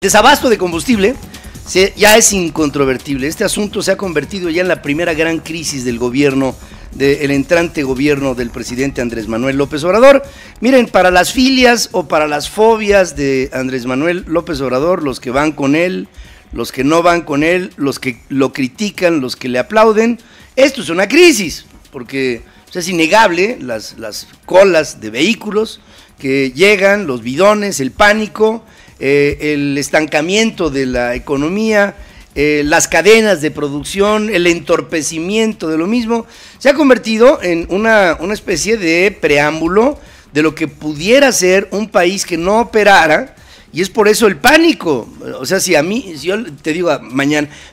Desabasto de combustible ya es incontrovertible. Este asunto se ha convertido ya en la primera gran crisis del gobierno, del entrante gobierno del presidente Andrés Manuel López Obrador. Miren, para las filias o para las fobias de Andrés Manuel López Obrador, los que van con él, los que no van con él, los que lo critican, los que le aplauden, esto es una crisis, porque es innegable las colas de vehículos que llegan, los bidones, el pánico, el estancamiento de la economía, las cadenas de producción, el entorpecimiento de lo mismo, se ha convertido en una especie de preámbulo de lo que pudiera ser un país que no operara, y es por eso el pánico. O sea, si yo te digo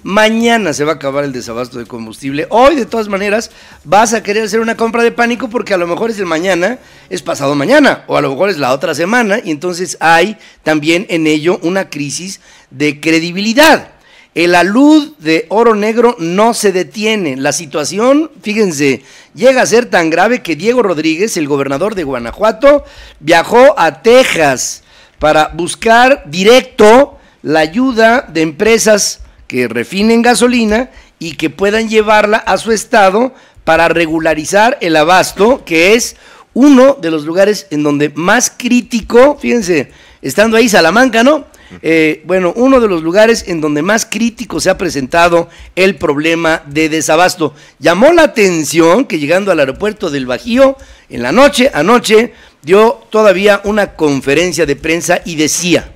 mañana se va a acabar el desabasto de combustible, hoy de todas maneras vas a querer hacer una compra de pánico porque a lo mejor es el mañana, es pasado mañana, o a lo mejor es la otra semana, y entonces hay también en ello una crisis de credibilidad. El alud de oro negro no se detiene. La situación, fíjense, llega a ser tan grave que Diego Rodríguez, el gobernador de Guanajuato, viajó a Texas para buscar directo la ayuda de empresas que refinen gasolina y que puedan llevarla a su estado para regularizar el abasto, que es uno de los lugares en donde más crítico, fíjense, estando ahí Salamanca, ¿no? Bueno, uno de los lugares en donde más crítico se ha presentado el problema de desabasto. Llamó la atención que llegando al aeropuerto del Bajío, en la noche, anoche, dio todavía una conferencia de prensa y decía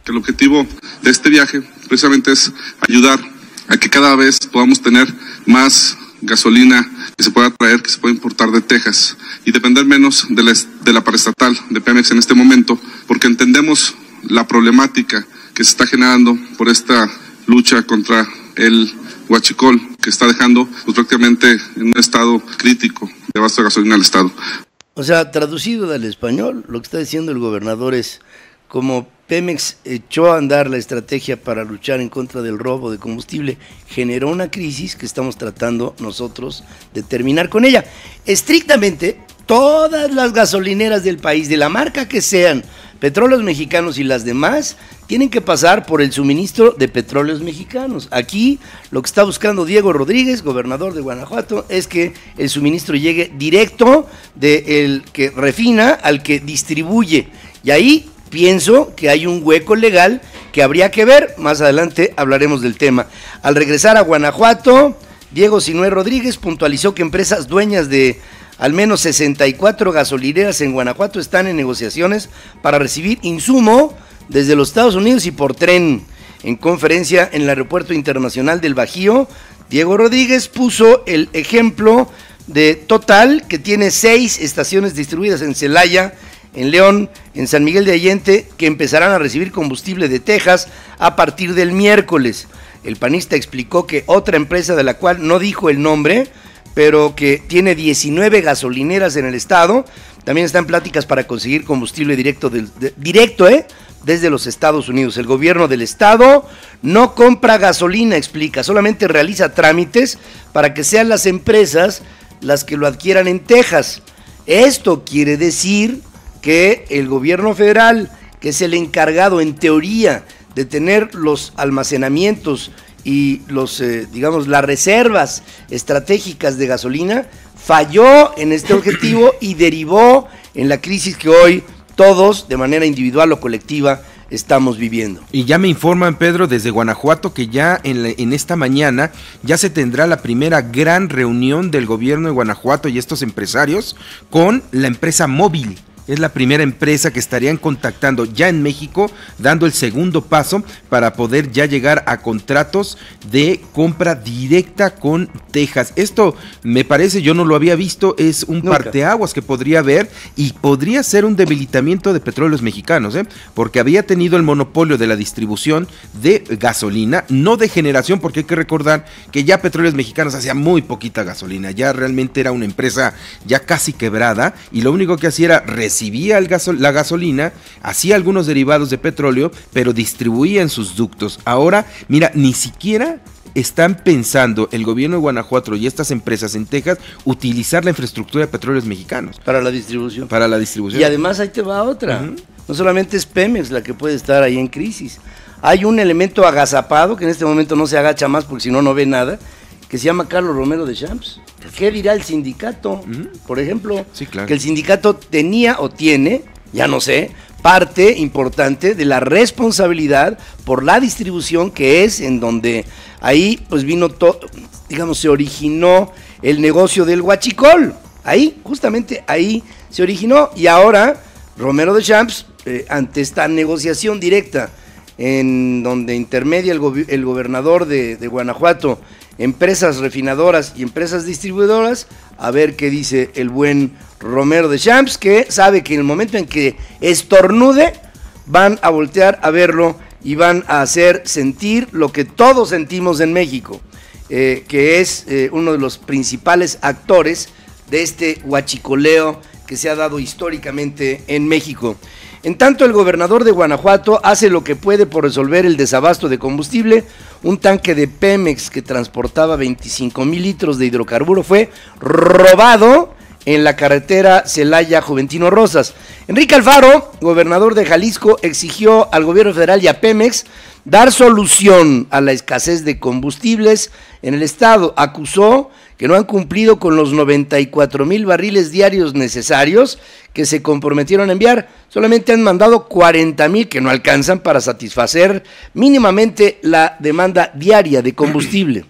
que el objetivo de este viaje precisamente es ayudar a que cada vez podamos tener más gasolina que se pueda traer, que se pueda importar de Texas y depender menos de la paraestatal de Pemex en este momento, porque entendemos la problemática que se está generando por esta lucha contra el huachicol, que está dejando pues, prácticamente en un estado crítico de abasto de gasolina al estado. O sea, traducido al español, lo que está diciendo el gobernador es, como Pemex echó a andar la estrategia para luchar en contra del robo de combustible, generó una crisis que estamos tratando nosotros de terminar con ella. Estrictamente, todas las gasolineras del país, de la marca que sean, Petróleos Mexicanos y las demás, tienen que pasar por el suministro de Petróleos Mexicanos. Aquí lo que está buscando Diego Rodríguez, gobernador de Guanajuato, es que el suministro llegue directo del que refina al que distribuye. Y ahí pienso que hay un hueco legal que habría que ver. Más adelante hablaremos del tema. Al regresar a Guanajuato, Diego Sinué Rodríguez puntualizó que empresas dueñas de al menos 64 gasolineras en Guanajuato están en negociaciones para recibir insumo desde los Estados Unidos y por tren. En conferencia en el Aeropuerto Internacional del Bajío, Diego Rodríguez puso el ejemplo de Total, que tiene 6 estaciones distribuidas en Celaya, en León, en San Miguel de Allende, que empezarán a recibir combustible de Texas a partir del miércoles. El panista explicó que otra empresa, de la cual no dijo el nombre, pero que tiene 19 gasolineras en el estado, también está en pláticas para conseguir combustible directo, desde los Estados Unidos. El gobierno del estado no compra gasolina, explica, solamente realiza trámites para que sean las empresas las que lo adquieran en Texas. Esto quiere decir que el gobierno federal, que es el encargado en teoría de tener los almacenamientos y las reservas estratégicas de gasolina, falló en este objetivo y derivó en la crisis que hoy todos, de manera individual o colectiva, estamos viviendo. Y ya me informan, Pedro, desde Guanajuato, que ya en esta mañana ya se tendrá la primera gran reunión del gobierno de Guanajuato y estos empresarios con la empresa Móvil. Es la primera empresa que estarían contactando ya en México, dando el segundo paso para poder ya llegar a contratos de compra directa con Texas. Esto me parece, yo no lo había visto, es un parteaguas que podría haber y podría ser un debilitamiento de Petróleos Mexicanos, porque había tenido el monopolio de la distribución de gasolina, no de generación, porque hay que recordar que ya Petróleos Mexicanos hacía muy poquita gasolina, ya realmente era una empresa ya casi quebrada y lo único que hacía era recibía la gasolina, hacía algunos derivados de petróleo, pero distribuía en sus ductos. Ahora, mira, ni siquiera están pensando el gobierno de Guanajuato y estas empresas en Texas utilizar la infraestructura de Petróleos Mexicanos. Para la distribución. Para la distribución. Y además ahí te va otra. No solamente es Pemex la que puede estar ahí en crisis. Hay un elemento agazapado que en este momento no se agacha más porque si no, no ve nada, que se llama Carlos Romero de Champs. ¿Qué dirá el sindicato? Por ejemplo, sí, claro, que el sindicato tenía o tiene, ya no sé, parte importante de la responsabilidad por la distribución, que es en donde ahí pues vino todo, digamos, se originó el negocio del huachicol. Ahí, justamente ahí se originó, y ahora Romero de Champs, ante esta negociación directa en donde intermedia el gobernador de Guanajuato, empresas refinadoras y empresas distribuidoras, a ver qué dice el buen Romero de Champs, que sabe que en el momento en que estornude, van a voltear a verlo y van a hacer sentir lo que todos sentimos en México, que es uno de los principales actores de este huachicoleo que se ha dado históricamente en México. En tanto, el gobernador de Guanajuato hace lo que puede por resolver el desabasto de combustible. Un tanque de Pemex que transportaba 25,000 litros de hidrocarburo fue robado en la carretera Celaya-Juventino Rosas. Enrique Alfaro, gobernador de Jalisco, exigió al gobierno federal y a Pemex dar solución a la escasez de combustibles en el estado. Acusó que no han cumplido con los 94,000 barriles diarios necesarios que se comprometieron a enviar. Solamente han mandado 40,000, que no alcanzan para satisfacer mínimamente la demanda diaria de combustible.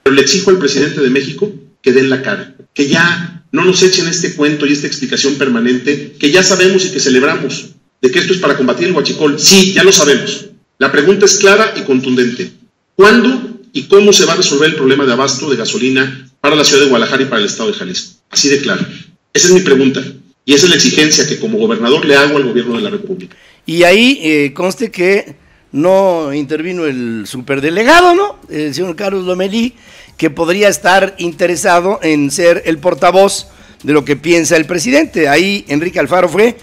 Pero le exijo al presidente de México que den la cara, que ya no nos echen este cuento y esta explicación permanente, que ya sabemos y que celebramos, de que esto es para combatir el huachicol. Sí, ya lo sabemos. La pregunta es clara y contundente. ¿Cuándo y cómo se va a resolver el problema de abasto de gasolina para la ciudad de Guadalajara y para el estado de Jalisco? Así de claro. Esa es mi pregunta. Y esa es la exigencia que como gobernador le hago al gobierno de la República. Y ahí conste que no intervino el superdelegado, ¿no? El señor Carlos Lomelí, que podría estar interesado en ser el portavoz de lo que piensa el presidente. Ahí Enrique Alfaro fue,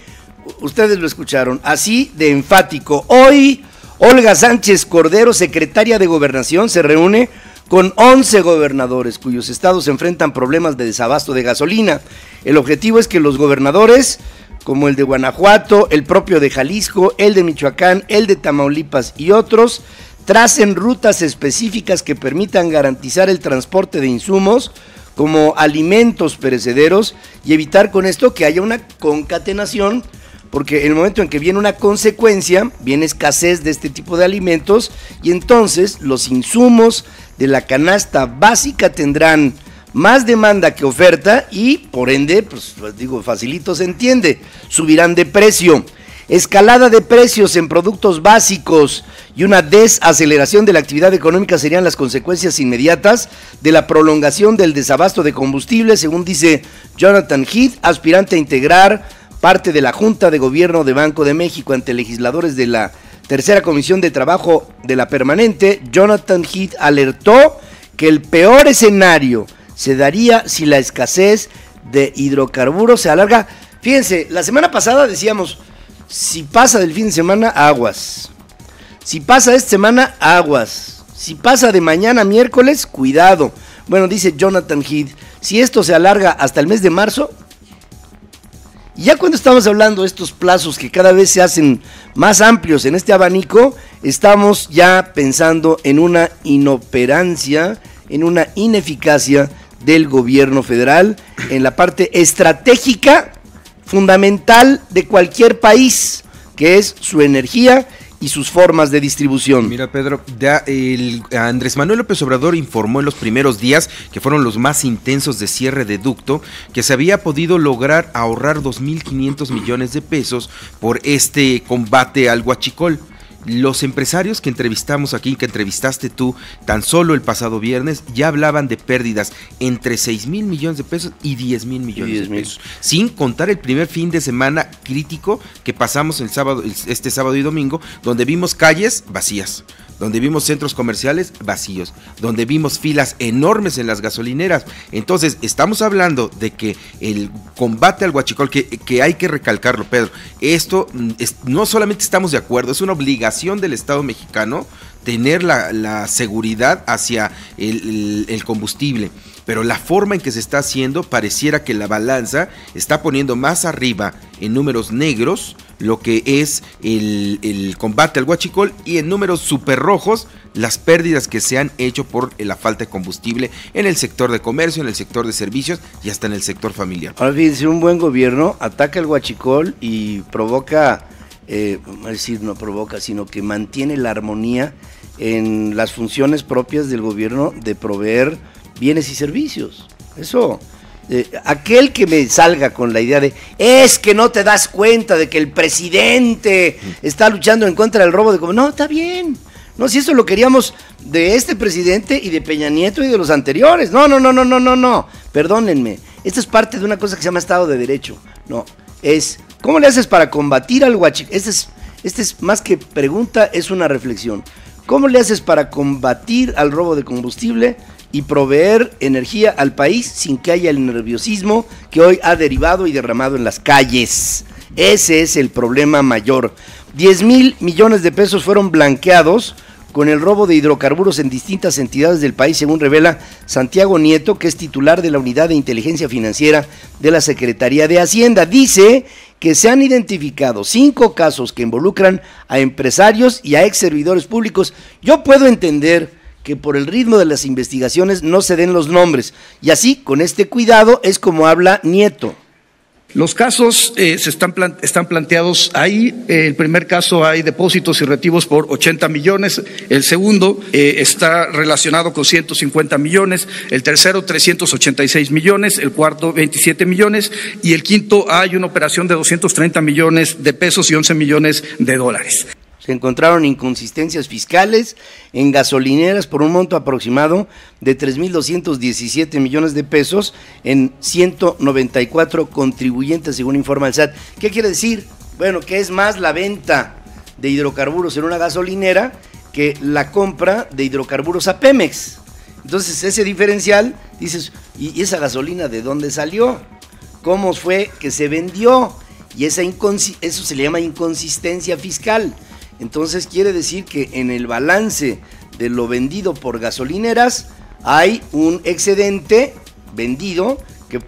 ustedes lo escucharon, así de enfático. Hoy Olga Sánchez Cordero, secretaria de Gobernación, se reúne con 11 gobernadores cuyos estados enfrentan problemas de desabasto de gasolina. El objetivo es que los gobernadores, como el de Guanajuato, el propio de Jalisco, el de Michoacán, el de Tamaulipas y otros, tracen rutas específicas que permitan garantizar el transporte de insumos como alimentos perecederos y evitar con esto que haya una concatenación, porque en el momento en que viene una consecuencia, viene escasez de este tipo de alimentos y entonces los insumos de la canasta básica tendrán más demanda que oferta y por ende, pues digo, facilito se entiende, subirán de precio. Escalada de precios en productos básicos y una desaceleración de la actividad económica serían las consecuencias inmediatas de la prolongación del desabasto de combustible, según dice Jonathan Heath, aspirante a integrar parte de la Junta de Gobierno de Banco de México ante legisladores de la Tercera Comisión de Trabajo de la Permanente. Jonathan Heath alertó que el peor escenario se daría si la escasez de hidrocarburos se alarga. Fíjense, la semana pasada decíamos, si pasa del fin de semana, aguas. Si pasa esta semana, aguas. Si pasa de mañana miércoles, cuidado. Bueno, dice Jonathan Heath, si esto se alarga hasta el mes de marzo, y ya cuando estamos hablando de estos plazos que cada vez se hacen más amplios en este abanico, estamos ya pensando en una inoperancia, en una ineficacia del gobierno federal en la parte estratégica fundamental de cualquier país, que es su energía y sus formas de distribución. Mira, Pedro, Andrés Manuel López Obrador informó en los primeros días, que fueron los más intensos de cierre de ducto, que se había podido lograr ahorrar 2.500 millones de pesos por este combate al huachicol. Los empresarios que entrevistamos aquí, que entrevistaste tú tan solo el pasado viernes, ya hablaban de pérdidas entre 6,000 millones de pesos y 10,000 millones de pesos, sin contar el primer fin de semana crítico que pasamos este sábado y domingo, donde vimos calles vacías, donde vimos centros comerciales vacíos, donde vimos filas enormes en las gasolineras. Entonces, estamos hablando de que el combate al huachicol, que hay que recalcarlo, Pedro, esto no solamente estamos de acuerdo, es una obligación del Estado mexicano tener la seguridad hacia el combustible. Pero la forma en que se está haciendo pareciera que la balanza está poniendo más arriba en números negros lo que es el combate al huachicol, y en números súper rojos las pérdidas que se han hecho por la falta de combustible en el sector de comercio, en el sector de servicios y hasta en el sector familiar. Ahora fíjense, un buen gobierno ataca el huachicol y provoca, es decir, no provoca, sino que mantiene la armonía en las funciones propias del gobierno de proveer bienes y servicios. Eso, aquel que me salga con la idea de es que no te das cuenta de que el presidente está luchando en contra del robo de combustible, no, está bien. No, si eso lo queríamos de este presidente y de Peña Nieto y de los anteriores. No, perdónenme. Esta es parte de una cosa que se llama Estado de Derecho. No, es ¿cómo le haces para combatir al huachicol? Este es más que pregunta, es una reflexión. ¿Cómo le haces para combatir al robo de combustible y proveer energía al país sin que haya el nerviosismo que hoy ha derivado y derramado en las calles? Ese es el problema mayor. 10,000 millones de pesos fueron blanqueados con el robo de hidrocarburos en distintas entidades del país, según revela Santiago Nieto, que es titular de la Unidad de Inteligencia Financiera de la Secretaría de Hacienda. Dice que se han identificado 5 casos que involucran a empresarios y a ex servidores públicos. Yo puedo entender que por el ritmo de las investigaciones no se den los nombres, y así, con este cuidado, es como habla Nieto. Los casos están planteados ahí. El primer caso hay depósitos y retiros por 80 millones, el segundo está relacionado con 150 millones, el tercero 386 millones, el cuarto 27 millones y el quinto hay una operación de 230 millones de pesos y 11 millones de dólares. Se encontraron inconsistencias fiscales en gasolineras por un monto aproximado de 3,217 millones de pesos en 194 contribuyentes, según informa el SAT. ¿Qué quiere decir? Bueno, que es más la venta de hidrocarburos en una gasolinera que la compra de hidrocarburos a Pemex. Entonces, ese diferencial, dices, ¿y esa gasolina de dónde salió? ¿Cómo fue que se vendió? Y eso se le llama inconsistencia fiscal. Entonces quiere decir que en el balance de lo vendido por gasolineras hay un excedente vendido que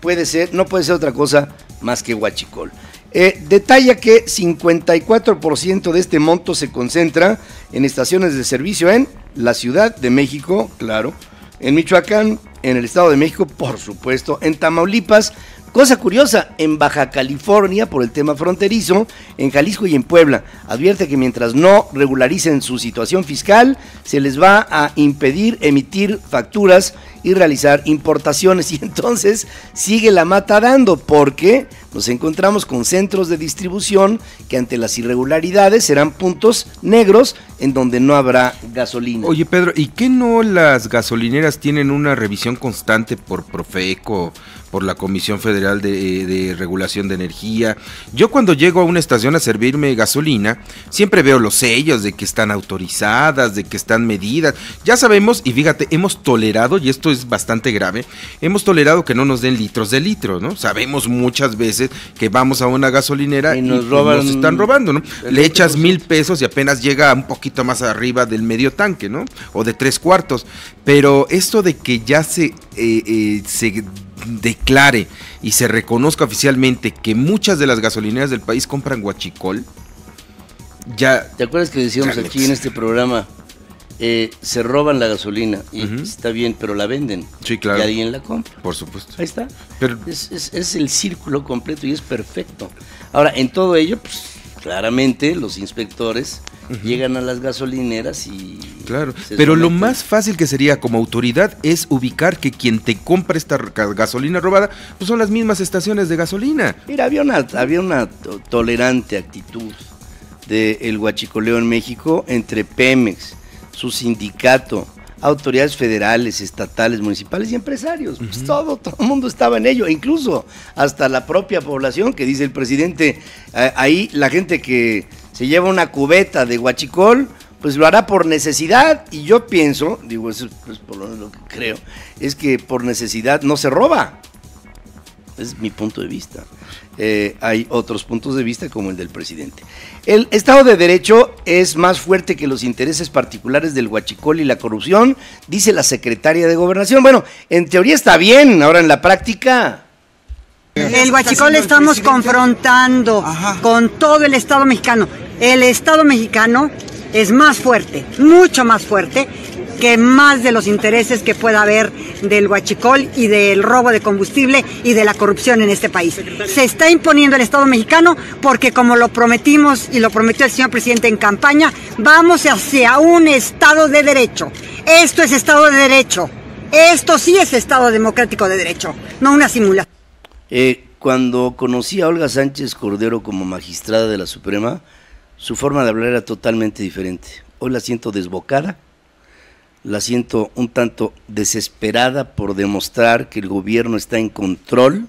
no puede ser otra cosa más que huachicol. Detalla que 54% de este monto se concentra en estaciones de servicio en la Ciudad de México, claro, en Michoacán, en el Estado de México, por supuesto, en Tamaulipas. Cosa curiosa, en Baja California, por el tema fronterizo, en Jalisco y en Puebla, advierte que mientras no regularicen su situación fiscal, se les va a impedir emitir facturas y realizar importaciones. Y entonces sigue la mata dando, porque nos encontramos con centros de distribución que ante las irregularidades serán puntos negros en donde no habrá gasolina. Oye, Pedro, ¿y qué no las gasolineras tienen una revisión constante por Profeco, por la Comisión Federal de Regulación de Energía? Yo cuando llego a una estación a servirme gasolina, siempre veo los sellos de que están autorizadas, de que están medidas. Ya sabemos, y fíjate, hemos tolerado, y esto es bastante grave, hemos tolerado que no nos den litros de litro, ¿no? Sabemos muchas veces que vamos a una gasolinera y nos están robando, ¿no? Le echas 1,000 pesos y apenas llega un poquito más arriba del medio tanque, ¿no? O de 3/4. Pero esto de que ya se declare y se reconozca oficialmente que muchas de las gasolineras del país compran huachicol, ya... ¿Te acuerdas que decíamos aquí en este programa, se roban la gasolina y está bien, pero la venden? Sí, claro. Y alguien la compra. Por supuesto. Ahí está. Pero... Es el círculo completo y es perfecto. Ahora, en todo ello, pues claramente los inspectores llegan a las gasolineras y... Claro, pero lo más fácil que sería como autoridad es ubicar que quien te compra esta gasolina robada pues son las mismas estaciones de gasolina. Mira, había una tolerante actitud del huachicoleo en México entre Pemex, su sindicato, autoridades federales, estatales, municipales y empresarios. Pues todo el mundo estaba en ello, incluso hasta la propia población, que dice el presidente, ahí la gente que se lleva una cubeta de huachicol, pues lo hará por necesidad. Y yo pienso, digo, eso es por lo que creo, es que por necesidad no se roba. es mi punto de vista. Hay otros puntos de vista como el del presidente. El Estado de Derecho es más fuerte que los intereses particulares del huachicol y la corrupción, dice la secretaria de Gobernación. Bueno, en teoría está bien, ahora en la práctica... El huachicol estamos confrontando con todo el Estado mexicano. El Estado mexicano es más fuerte, mucho más fuerte, que más de los intereses que pueda haber del huachicol y del robo de combustible y de la corrupción en este país. Se está imponiendo el Estado mexicano porque, como lo prometimos y lo prometió el señor presidente en campaña, vamos hacia un Estado de Derecho. Esto es Estado de Derecho. Esto sí es Estado democrático de derecho, no una simulación. Cuando conocí a Olga Sánchez Cordero como magistrada de la Suprema, su forma de hablar era totalmente diferente. Hoy la siento desbocada, la siento un tanto desesperada por demostrar que el gobierno está en control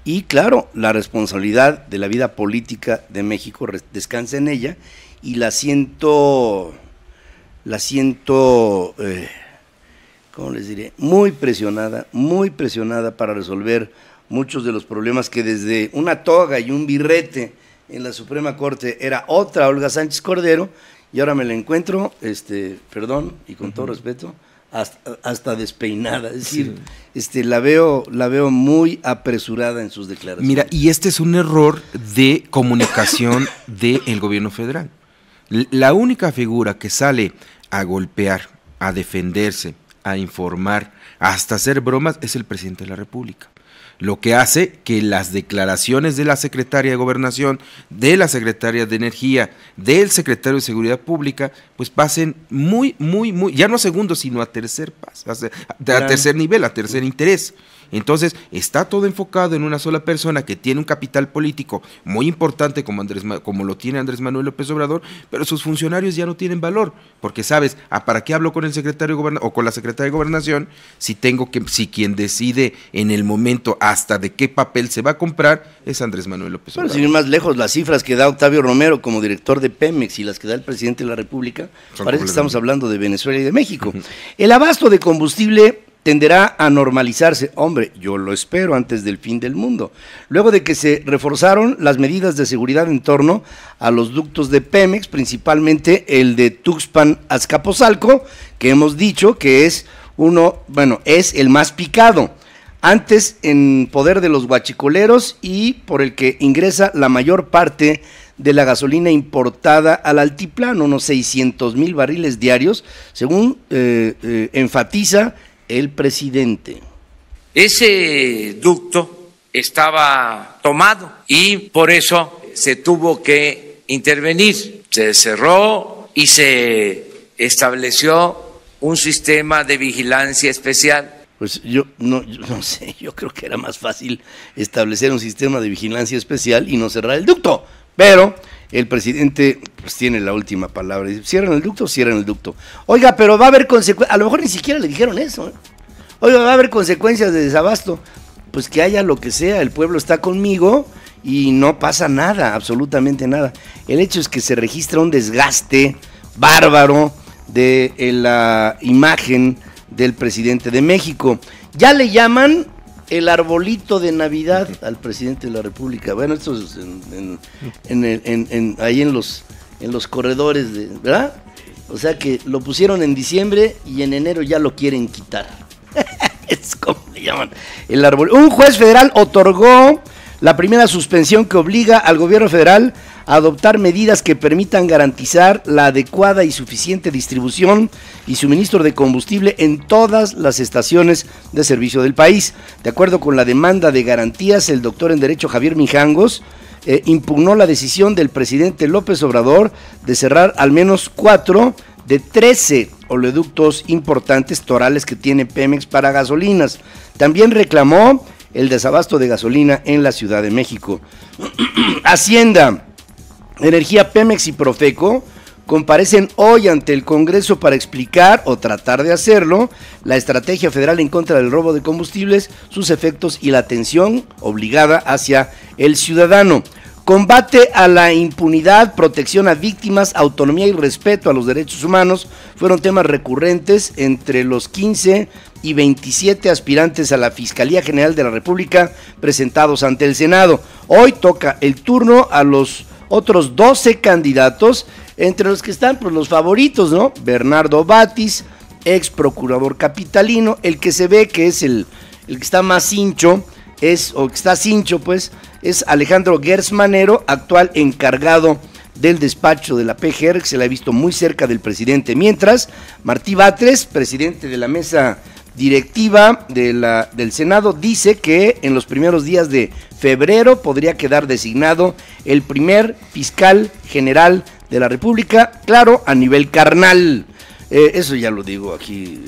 y, claro, la responsabilidad de la vida política de México descansa en ella, y la siento, ¿cómo les diré? Muy presionada para resolver muchos de los problemas que desde una toga y un birrete en la Suprema Corte era otra Olga Sánchez Cordero, y ahora me la encuentro, perdón, y con todo respeto, hasta despeinada. Es decir, la veo muy apresurada en sus declaraciones. Mira, y este es un error de comunicación del gobierno federal. La única figura que sale a golpear, a defenderse, a informar, hasta hacer bromas, es el presidente de la República. Lo que hace que las declaraciones de la secretaria de Gobernación, de la secretaria de Energía, del secretario de Seguridad Pública, pues pasen muy, ya no a segundo, sino a tercer paso, a tercer nivel, a tercer interés. Entonces, está todo enfocado en una sola persona que tiene un capital político muy importante como lo tiene Andrés Manuel López Obrador, pero sus funcionarios ya no tienen valor, porque sabes, ¿para qué hablo con el secretario de Gobernación o con la secretaria de Gobernación si quien decide en el momento hasta de qué papel se va a comprar es Andrés Manuel López Obrador? Sin ir más lejos, las cifras que da Octavio Romero como director de Pemex y las que da el presidente de la República, parece que estamos hablando de Venezuela y de México. El abasto de combustible tenderá a normalizarse, hombre, yo lo espero, antes del fin del mundo, luego de que se reforzaron las medidas de seguridad en torno a los ductos de Pemex, principalmente el de Tuxpan-Azcapotzalco, que hemos dicho que es es el más picado, antes en poder de los huachicoleros y por el que ingresa la mayor parte de la gasolina importada al altiplano, unos 600,000 barriles diarios, según enfatiza el presidente. Ese ducto estaba tomado y por eso se tuvo que intervenir. Se cerró y se estableció un sistema de vigilancia especial. Pues yo no sé, yo creo que era más fácil establecer un sistema de vigilancia especial y no cerrar el ducto, pero el presidente pues tiene la última palabra. Dice, cierran el ducto. Oiga, pero va a haber consecuencias, a lo mejor ni siquiera le dijeron eso, ¿eh? Oiga, va a haber consecuencias de desabasto. Pues que haya lo que sea, el pueblo está conmigo y no pasa nada, absolutamente nada. El hecho es que se registra un desgaste bárbaro de la imagen del presidente de México. Ya le llaman el arbolito de Navidad al presidente de la República. Bueno, esto es ahí en los corredores, ¿verdad? O sea que lo pusieron en diciembre y en enero ya lo quieren quitar. Es como le llaman el árbol. Un juez federal otorgó la primera suspensión que obliga al gobierno federal a adoptar medidas que permitan garantizar la adecuada y suficiente distribución y suministro de combustible en todas las estaciones de servicio del país. De acuerdo con la demanda de garantías, el doctor en Derecho Javier Mijangos impugnó la decisión del presidente López Obrador de cerrar al menos 4 de 13 oleoductos importantes torales que tiene Pemex para gasolinas. También reclamó el desabasto de gasolina en la Ciudad de México. Hacienda, Energía, Pemex y Profeco comparecen hoy ante el Congreso para explicar, o tratar de hacerlo, la estrategia federal en contra del robo de combustibles, sus efectos y la atención obligada hacia el ciudadano. Combate a la impunidad, protección a víctimas, autonomía y respeto a los derechos humanos fueron temas recurrentes entre los 15 y 27 aspirantes a la Fiscalía General de la República presentados ante el Senado. Hoy toca el turno a los otros 12 candidatos, entre los que están pues, los favoritos, ¿no? Bernardo Batis, ex procurador capitalino, el que se ve que es el que está más hincho, es Alejandro Gertz Manero, actual encargado del despacho de la PGR, que se le ha visto muy cerca del presidente. Mientras, Martí Batres, presidente de la mesa directiva del Senado, dice que en los primeros días de febrero podría quedar designado el primer fiscal general de la República, claro, a nivel carnal. Eso ya lo digo aquí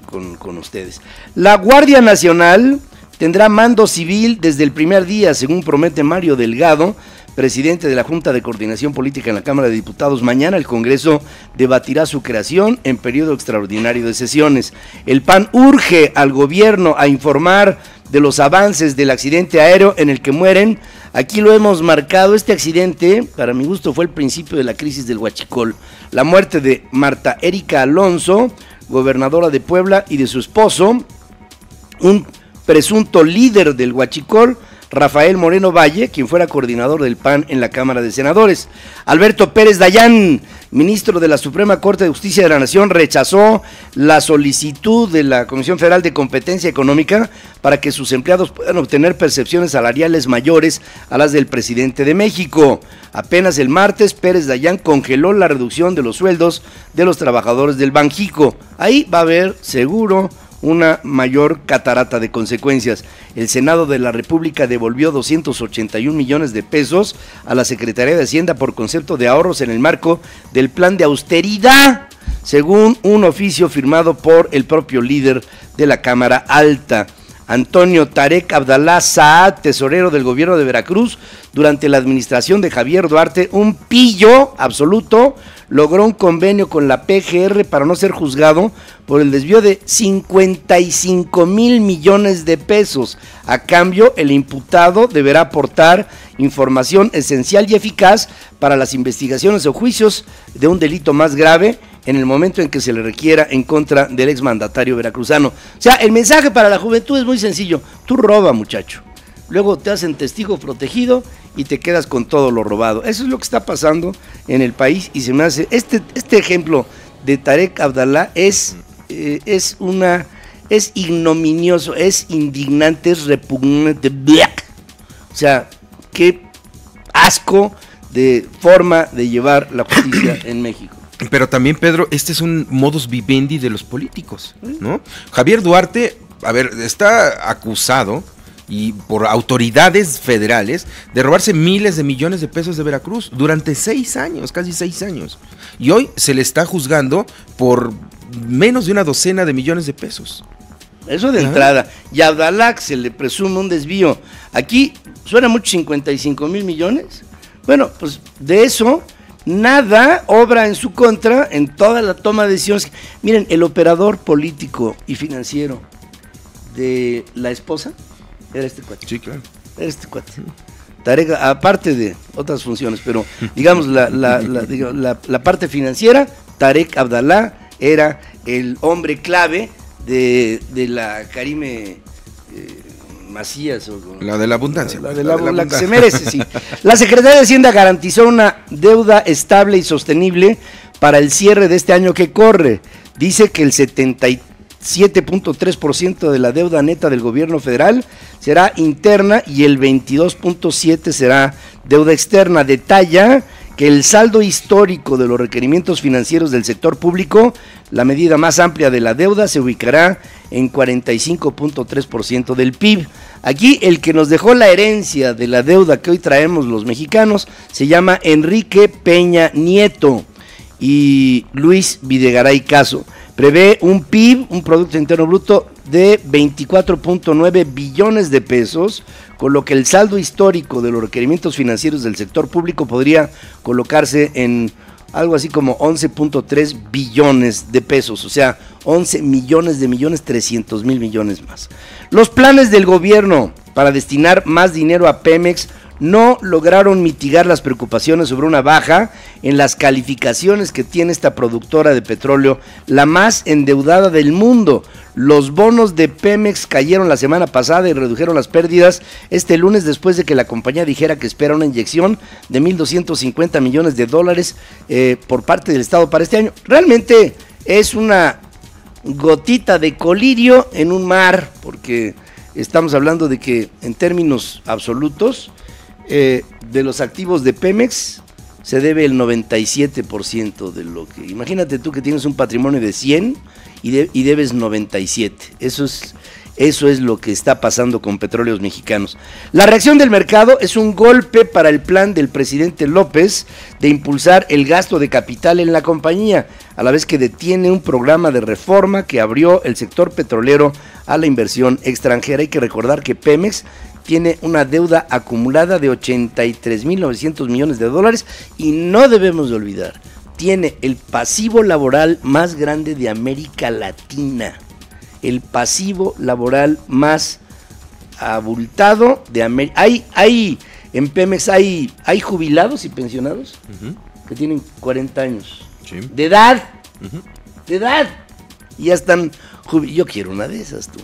con ustedes. La Guardia Nacional tendrá mando civil desde el primer día, según promete Mario Delgado, presidente de la Junta de Coordinación Política en la Cámara de Diputados. Mañana el Congreso debatirá su creación en periodo extraordinario de sesiones. El PAN urge al gobierno a informar de los avances del accidente aéreo en el que mueren. Aquí lo hemos marcado, este accidente, para mi gusto, fue el principio de la crisis del Huachicol. La muerte de Marta Erika Alonso, gobernadora de Puebla, y de su esposo, un presunto líder del Huachicol, Rafael Moreno Valle, quien fuera coordinador del PAN en la Cámara de Senadores. Alberto Pérez Dayán, ministro de la Suprema Corte de Justicia de la Nación, rechazó la solicitud de la Comisión Federal de Competencia Económica para que sus empleados puedan obtener percepciones salariales mayores a las del presidente de México. Apenas el martes, Pérez Dayán congeló la reducción de los sueldos de los trabajadores del Banjico. Ahí va a haber, seguro, una mayor catarata de consecuencias. El Senado de la República devolvió 281 millones de pesos a la Secretaría de Hacienda por concepto de ahorros en el marco del plan de austeridad, según un oficio firmado por el propio líder de la Cámara Alta. Antonio Tarek Abdalá Saad, tesorero del gobierno de Veracruz, durante la administración de Javier Duarte, un pillo absoluto, logró un convenio con la PGR para no ser juzgado por el desvío de 55 mil millones de pesos. A cambio, el imputado deberá aportar información esencial y eficaz para las investigaciones o juicios de un delito más grave en el momento en que se le requiera en contra del exmandatario veracruzano. O sea, el mensaje para la juventud es muy sencillo: tú roba, muchacho, luego te hacen testigo protegido y te quedas con todo lo robado. Eso es lo que está pasando en el país, y se me hace, este ejemplo de Tarek Abdalá es ignominioso, es indignante, es repugnante. O sea, qué asco de forma de llevar la justicia en México. Pero también, Pedro, este es un modus vivendi de los políticos, ¿no? Javier Duarte, a ver, está acusado y por autoridades federales de robarse miles de millones de pesos de Veracruz durante 6 años, casi 6 años. Y hoy se le está juzgando por menos de una docena de millones de pesos. Eso de entrada. Y a Abdalá se le presume un desvío. Aquí suena mucho 55 mil millones. Bueno, pues de eso nada obra en su contra en toda la toma de decisiones. Miren, el operador político y financiero de la esposa era este cuate. Sí, claro. Era este cuate. Tarek, aparte de otras funciones, pero digamos la parte financiera, Tarek Abdalá era el hombre clave de la Karime Macías. La de la abundancia. La que se merece, sí. La Secretaría de Hacienda garantizó una deuda estable y sostenible para el cierre de este año que corre. Dice que el 77.3% de la deuda neta del gobierno federal será interna y el 22.7% será deuda externa. Detalla que el saldo histórico de los requerimientos financieros del sector público, la medida más amplia de la deuda, se ubicará en 45.3% del PIB. Aquí el que nos dejó la herencia de la deuda que hoy traemos los mexicanos se llama Enrique Peña Nieto y Luis Videgaray Caso. Prevé un PIB, un Producto Interno Bruto, de 24.9 billones de pesos, con lo que el saldo histórico de los requerimientos financieros del sector público podría colocarse en algo así como 11.3 billones de pesos, o sea, 11 millones de millones, 300 mil millones más. Los planes del gobierno para destinar más dinero a Pemex no lograron mitigar las preocupaciones sobre una baja en las calificaciones que tiene esta productora de petróleo, la más endeudada del mundo. Los bonos de Pemex cayeron la semana pasada y redujeron las pérdidas este lunes después de que la compañía dijera que espera una inyección de $1,250 millones por parte del Estado para este año. Realmente es una gotita de colirio en un mar, porque estamos hablando de que en términos absolutos de los activos de Pemex se debe el 97% de lo que... Imagínate tú que tienes un patrimonio de 100 y debes 97. Eso es lo que está pasando con Petróleos Mexicanos. La reacción del mercado es un golpe para el plan del presidente López de impulsar el gasto de capital en la compañía, a la vez que detiene un programa de reforma que abrió el sector petrolero a la inversión extranjera. Hay que recordar que Pemex tiene una deuda acumulada de $83,900 millones y no debemos de olvidar, tiene el pasivo laboral más grande de América Latina. El pasivo laboral más abultado de América. En Pemex hay jubilados y pensionados que tienen 40 años de edad. De edad. Y ya están yo quiero una de esas, tú.